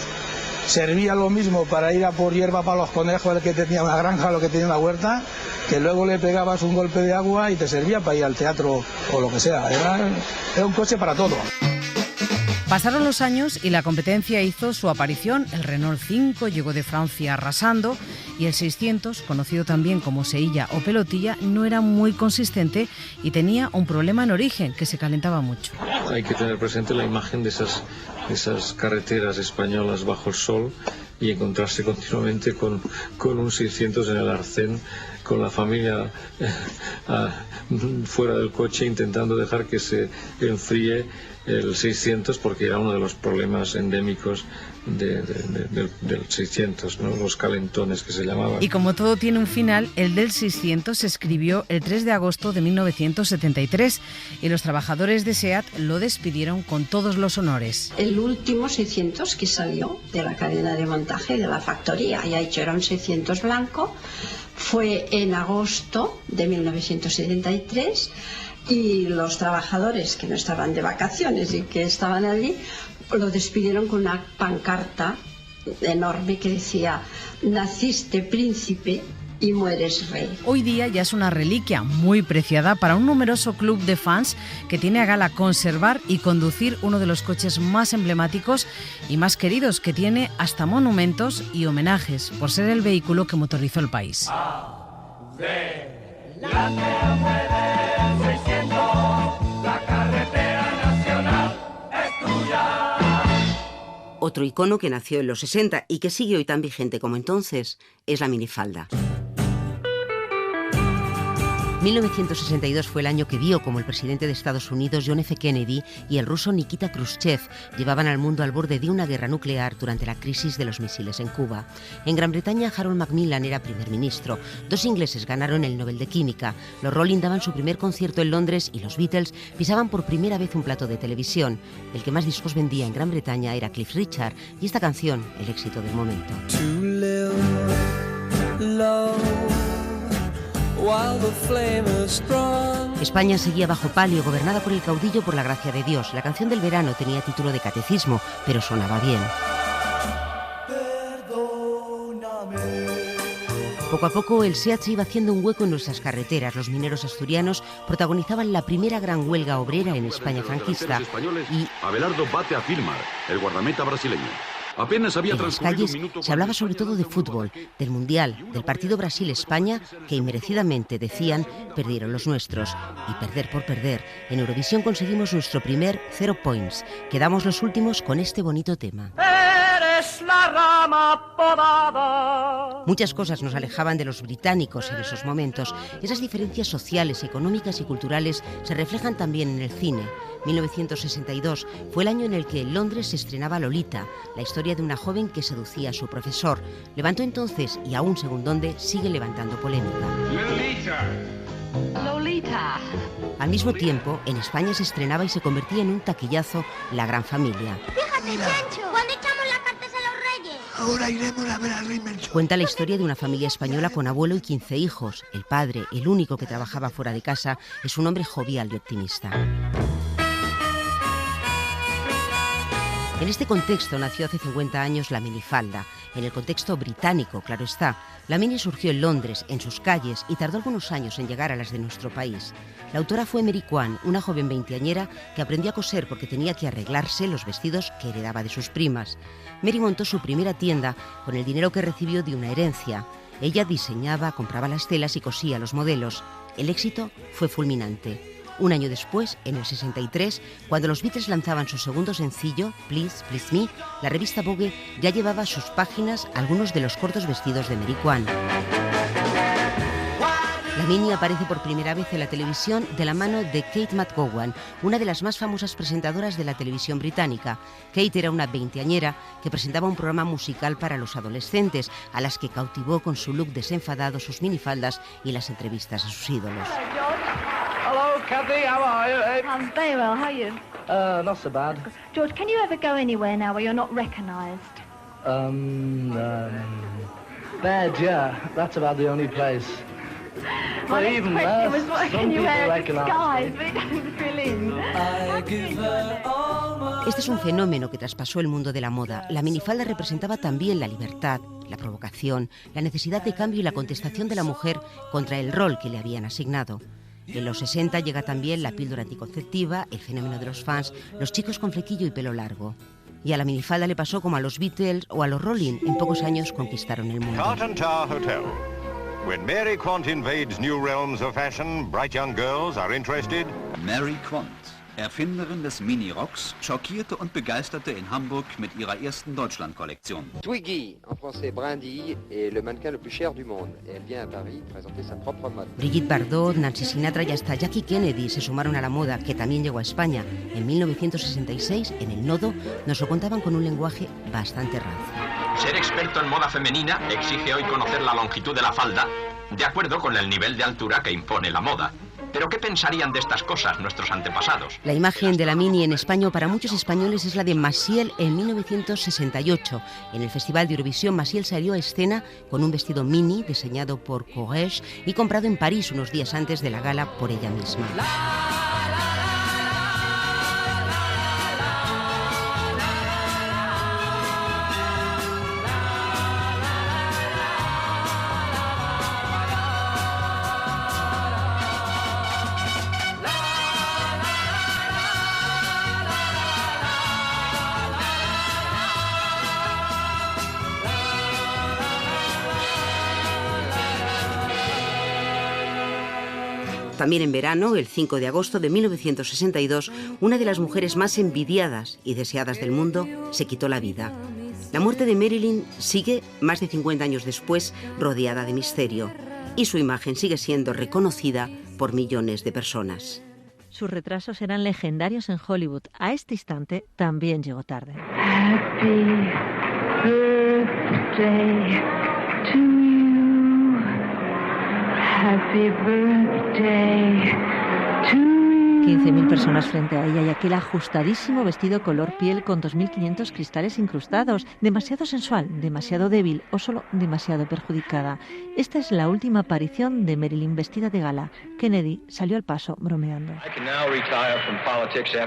Servía lo mismo para ir a por hierba para los conejos, el que tenía una granja, lo que tenía una huerta, que luego le pegabas un golpe de agua y te servía para ir al teatro o lo que sea. Era un coche para todo.
Pasaron los años y la competencia hizo su aparición. El Renault 5 llegó de Francia arrasando y el 600, conocido también como Seilla o Pelotilla, no era muy consistente y tenía un problema en origen, que se calentaba mucho.
Hay que tener presente la imagen de esas carreteras españolas bajo el sol y encontrarse continuamente con un 600 en el arcén, con la familia fuera del coche intentando dejar que se enfríe el 600 porque era uno de los problemas endémicos del 600, ¿no? Los calentones que se llamaban.
Y como todo tiene un final, el del 600 se escribió el 3 de agosto de 1973 y los trabajadores de SEAT lo despidieron con todos los honores.
El último 600 que salió de la cadena de montaje de la factoría, ya hecho era un 600 blanco, fue en agosto de 1973 y los trabajadores que no estaban de vacaciones y que estaban allí lo despidieron con una pancarta enorme que decía: naciste príncipe y mueres rey.
Hoy día ya es una reliquia muy preciada para un numeroso club de fans que tiene a gala conservar y conducir uno de los coches más emblemáticos y más queridos, que tiene hasta monumentos y homenajes por ser el vehículo que motorizó el país.
Otro icono que nació en los 60 y que sigue hoy tan vigente como entonces es la minifalda. 1962 fue el año que vio como el presidente de Estados Unidos, John F. Kennedy, y el ruso Nikita Khrushchev llevaban al mundo al borde de una guerra nuclear durante la crisis de los misiles en Cuba. En Gran Bretaña, Harold Macmillan era primer ministro. 2 ingleses ganaron el Nobel de Química. Los Rolling daban su primer concierto en Londres y los Beatles pisaban por primera vez un plato de televisión. El que más discos vendía en Gran Bretaña era Cliff Richard y esta canción, el éxito del momento. España seguía bajo palio, gobernada por el caudillo por la gracia de Dios. La canción del verano tenía título de catecismo, pero sonaba bien. Poco a poco el SEAT se iba haciendo un hueco en nuestras carreteras. Los mineros asturianos protagonizaban la primera gran huelga obrera en España franquista. Y
Abelardo bate a Filmar, el guardameta brasileño. Apenas había
en las calles se hablaba sobre todo de fútbol, del Mundial, del partido Brasil-España, que inmerecidamente, decían, perdieron los nuestros. Y perder por perder. En Eurovisión conseguimos nuestro primer 0 points. Quedamos los últimos con este bonito tema.
Eres la rama podada.
Muchas cosas nos alejaban de los británicos en esos momentos. Esas diferencias sociales, económicas y culturales se reflejan también en el cine. 1962 fue el año en el que en Londres se estrenaba Lolita, la historia de una joven que seducía a su profesor. Levantó entonces, y aún según dónde, sigue levantando polémica.
Lolita.
Al mismo tiempo, en España se estrenaba y se convertía en un taquillazo La Gran Familia.
Fíjate, Chancho, ¿cuándo echamos las cartas a los reyes?
Ahora iremos a ver al rey Melchor.
Cuenta la historia de una familia española con abuelo y 15 hijos. El padre, el único que trabajaba fuera de casa, es un hombre jovial y optimista. En este contexto nació hace 50 años la minifalda. En el contexto británico, claro está. La mini surgió en Londres, en sus calles, y tardó algunos años en llegar a las de nuestro país. La autora fue Mary Kwan, una joven veinteañera que aprendió a coser porque tenía que arreglarse los vestidos que heredaba de sus primas. Mary montó su primera tienda con el dinero que recibió de una herencia. Ella diseñaba, compraba las telas y cosía los modelos. El éxito fue fulminante. Un año después, en el 63, cuando los Beatles lanzaban su segundo sencillo, Please, Please Me, la revista Vogue ya llevaba a sus páginas algunos de los cortos vestidos de Mary Kwan. La mini aparece por primera vez en la televisión de la mano de Kate McGowan, una de las más famosas presentadoras de la televisión británica. Kate era una veinteañera que presentaba un programa musical para los adolescentes, a las que cautivó con su look desenfadado, sus minifaldas y las entrevistas a sus ídolos.
Hello, Kathy, how are you?
I'm very well, how are you?
Not so bad.
George, can you ever go anywhere now where you're not recognised?
Bed, yeah, that's about the only place.
My next
even
question
there,
was what
some
can you
people
wear a
recognise
disguise,
me.
but it doesn't fill in.
Este es un fenómeno que traspasó el mundo de la moda. La minifalda representaba también la libertad, la provocación, la necesidad de cambio y la contestación de la mujer contra el rol que le habían asignado. En los 60 llega también la píldora anticonceptiva, el fenómeno de los fans, los chicos con flequillo y pelo largo. Y a la minifalda le pasó como a los Beatles o a los Rolling. En pocos años conquistaron el mundo.
Carlton Tower Hotel. When Mary Quant invades new realms of fashion, bright young girls are interested.
Mary Quant,
Erfinderin des Mini-Rocks, schockierte und begeisterte in Hamburg mit ihrer ersten Deutschland-Kollektion.
Twiggy, en français brindille, est le mannequin le plus cher du monde. Et elle vient à Paris présenter sa propre mode.
Brigitte Bardot, Nancy Sinatra y hasta Jackie Kennedy se sumaron a la moda, que también llegó a España. En 1966, en El Nodo, nos lo contaban con un lenguaje bastante rancio.
Ser experto en moda femenina exige hoy conocer la longitud de la falda, de acuerdo con el nivel de altura que impone la moda. ¿Pero qué pensarían de estas cosas nuestros antepasados?
La imagen de la Mini en España para muchos españoles es la de Maciel en 1968. En el Festival de Eurovisión, Maciel salió a escena con un vestido mini diseñado por Courrèges y comprado en París unos días antes de la gala por ella misma. También en verano, el 5 de agosto de 1962, una de las mujeres más envidiadas y deseadas del mundo se quitó la vida. La muerte de Marilyn sigue, más de 50 años después, rodeada de misterio, y su imagen sigue siendo reconocida por millones de personas.
Sus retrasos eran legendarios en Hollywood. A este instante también llegó tarde.
Happy birthday to you. Happy birthday to you.
15.000 personas frente a ella y aquel ajustadísimo vestido color piel con 2.500 cristales incrustados. Demasiado sensual, demasiado débil o solo demasiado perjudicada. Esta es la última aparición de Marilyn vestida de gala. Kennedy salió al paso bromeando.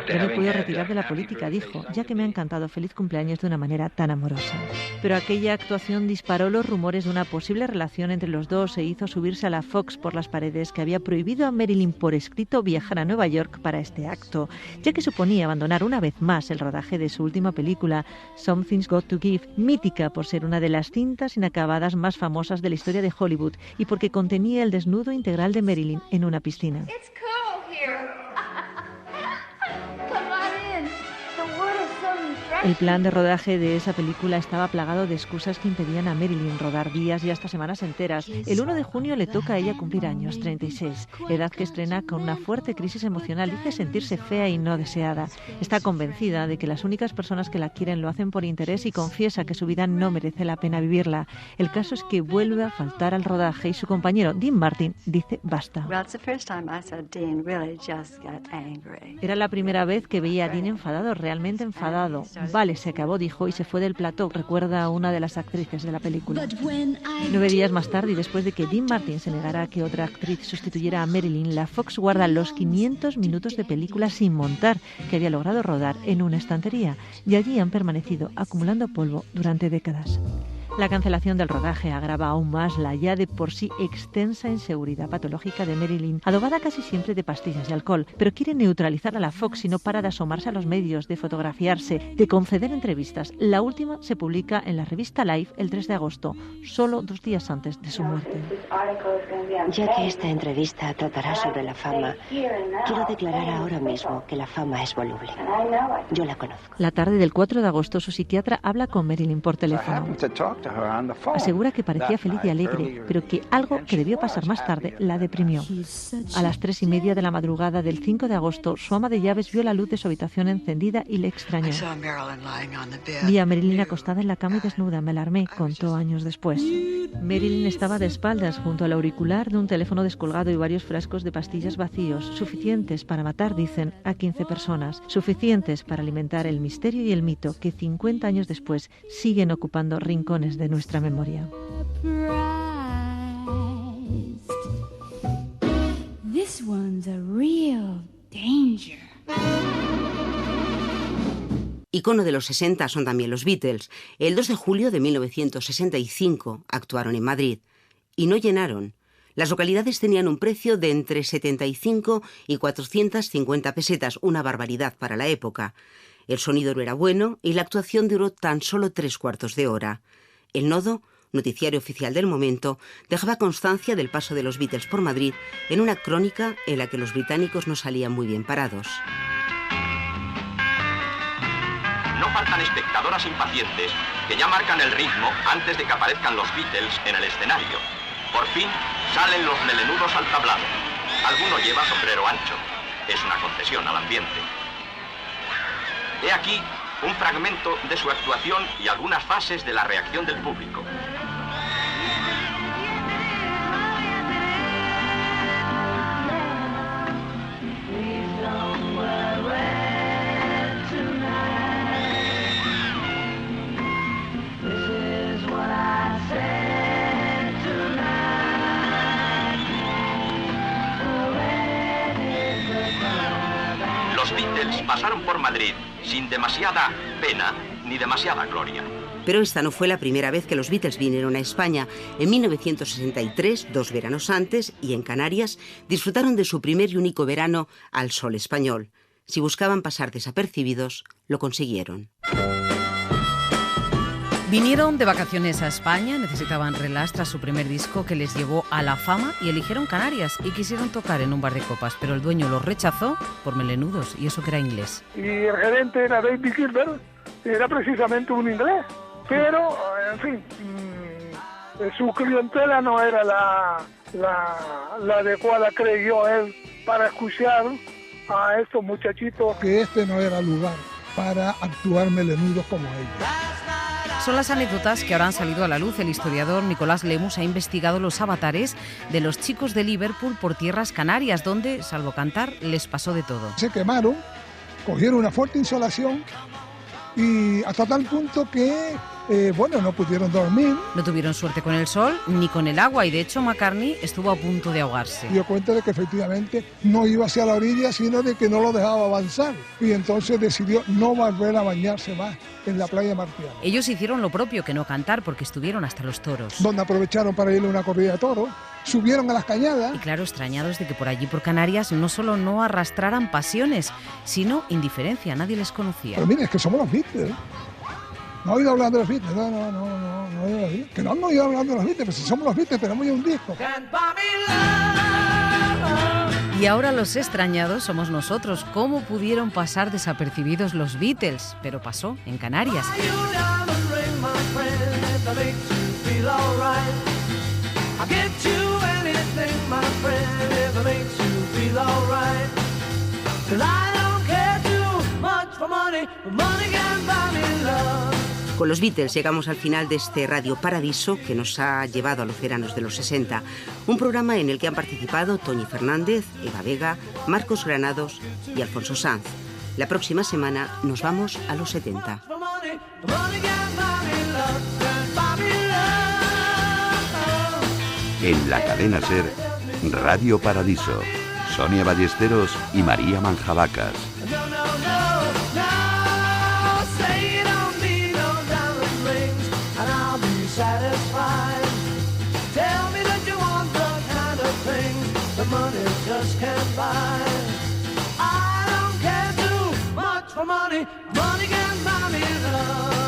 Ya me puedo retirar de la política, dijo, ya que me ha encantado. Feliz cumpleaños de una manera tan amorosa. Pero aquella actuación disparó los rumores de una posible relación entre los dos e hizo subirse a la Fox por las paredes, que había prohibido a Marilyn por escrito viajar a Nueva York para este acto, ya que suponía abandonar una vez más el rodaje de su última película, Something's Got to Give, mítica por ser una de las cintas inacabadas más famosas de la historia de Hollywood y porque contenía el desnudo integral de Marilyn en una piscina.
It's cool here. Come on in. The water's so refreshing.
El plan de rodaje de esa película estaba plagado de excusas que impedían a Marilyn rodar días y hasta semanas enteras. El 1 de junio le toca a ella cumplir años, 36, edad que estrena con una fuerte crisis emocional y hace sentirse fea y no deseada. Está convencida de que las únicas personas que la quieren lo hacen por interés y confiesa que su vida no merece la pena vivirla. El caso es que vuelve a faltar al rodaje y su compañero Dean Martin dice basta. Era la primera vez que veía a Dean enfadado, realmente enfadado. Vale, se acabó, dijo, y se fue del plató, recuerda a una de las actrices de la película. 9 días más tarde, y después de que Dean Martin se negara a que otra actriz sustituyera a Marilyn, la Fox guarda los 500 minutos de película sin montar que había logrado rodar en una estantería, y allí han permanecido acumulando polvo durante décadas. La cancelación del rodaje agrava aún más la ya de por sí extensa inseguridad patológica de Marilyn, adobada casi siempre de pastillas y alcohol, pero quiere neutralizar a la Fox y no para de asomarse a los medios, de fotografiarse, de conceder entrevistas. La última se publica en la revista Life el 3 de agosto, solo 2 días antes de su muerte.
Ya que esta entrevista tratará sobre la fama, quiero declarar ahora mismo que la fama es voluble. Yo la conozco.
La tarde del 4 de agosto, su psiquiatra habla con Marilyn por teléfono. Asegura que parecía feliz y alegre, pero que algo que debió pasar más tarde la deprimió. A las 3:30 de la madrugada del 5 de agosto, su ama de llaves vio la luz de su habitación encendida y le extrañó. Vi a Marilyn acostada en la cama y desnuda. Me alarmé, contó años después. Marilyn estaba de espaldas junto al auricular de un teléfono descolgado y varios frascos de pastillas vacíos, suficientes para matar, dicen, a 15 personas, suficientes para alimentar el misterio y el mito que 50 años después siguen ocupando rincones de nuestra memoria.
This one's a real danger.
Icono de los 60 son también los Beatles. El 2 de julio de 1965 actuaron en Madrid y no llenaron. Las localidades tenían un precio de entre 75 y 450 pesetas, una barbaridad para la época. El sonido no era bueno y la actuación duró tan solo 3/4 de hora. El Nodo, noticiario oficial del momento, dejaba constancia del paso de los Beatles por Madrid en una crónica en la que los británicos no salían muy bien parados.
levantan espectadoras impacientes que ya marcan el ritmo antes de que aparezcan los Beatles en el escenario. Por fin salen los melenudos al tablado. Alguno lleva sombrero ancho. Es una concesión al ambiente. He aquí un fragmento de su actuación y algunas fases de la reacción del público. Los Beatles pasaron por Madrid sin demasiada pena ni demasiada gloria.
Pero esta no fue la primera vez que los Beatles vinieron a España. En 1963, 2 veranos antes, y en Canarias, disfrutaron de su primer y único verano al sol español. Si buscaban pasar desapercibidos, lo consiguieron.
Vinieron de vacaciones a España, necesitaban relax tras su primer disco que les llevó a la fama y eligieron Canarias y quisieron tocar en un bar de copas, pero el dueño los rechazó por melenudos y eso que era inglés.
Y el gerente era David Gilbert, era precisamente un inglés, pero en fin, su clientela no era la adecuada, creyó él, para escuchar a estos muchachitos.
Que este no era lugar para actuar melenudos como ellos.
Son las anécdotas que ahora han salido a la luz. El historiador Nicolás Lemus ha investigado los avatares de los chicos de Liverpool por tierras canarias, donde, salvo cantar, les pasó de todo.
Se quemaron, cogieron una fuerte insolación y hasta tal punto que, no pudieron dormir.
No tuvieron suerte con el sol ni con el agua y, de hecho, McCartney estuvo a punto de ahogarse.
Dio cuenta de que efectivamente no iba hacia la orilla, sino de que no lo dejaba avanzar. Y entonces decidió no volver a bañarse más en la playa marciana.
Ellos hicieron lo propio, que no cantar, porque estuvieron hasta los toros.
Donde aprovecharon para ir a una corrida de toros, subieron a las cañadas.
Y claro, extrañados de que por allí, por Canarias, no solo no arrastraran pasiones, sino indiferencia, nadie les conocía.
Pero mire, es que somos los Beatles. No he oído hablar de los Beatles, no he oído hablar. Que no han oído hablar de los Beatles, pero si somos los Beatles, tenemos ya un disco.
Y ahora los extrañados somos nosotros. ¿Cómo pudieron pasar desapercibidos los Beatles? Pero pasó en Canarias. Con los Beatles llegamos al final de este Radio Paradiso que nos ha llevado a los veranos de los 60. Un programa en el que han participado Toñi Fernández, Eva Vega, Marcos Granados y Alfonso Sanz. La próxima semana nos vamos a los 70.
En la cadena SER, Radio Paradiso. Sonia Ballesteros y María Manjabacas.
Satisfied. Tell me that you want the kind of things that money just can't buy. I don't care too much for money. Money can buy me love.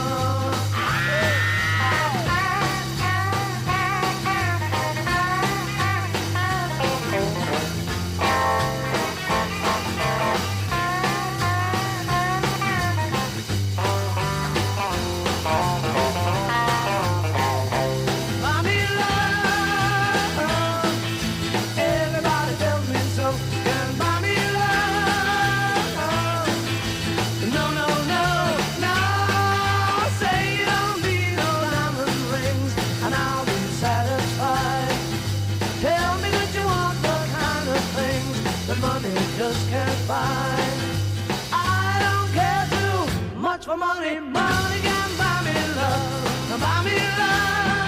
For money, money can buy me love, buy me love.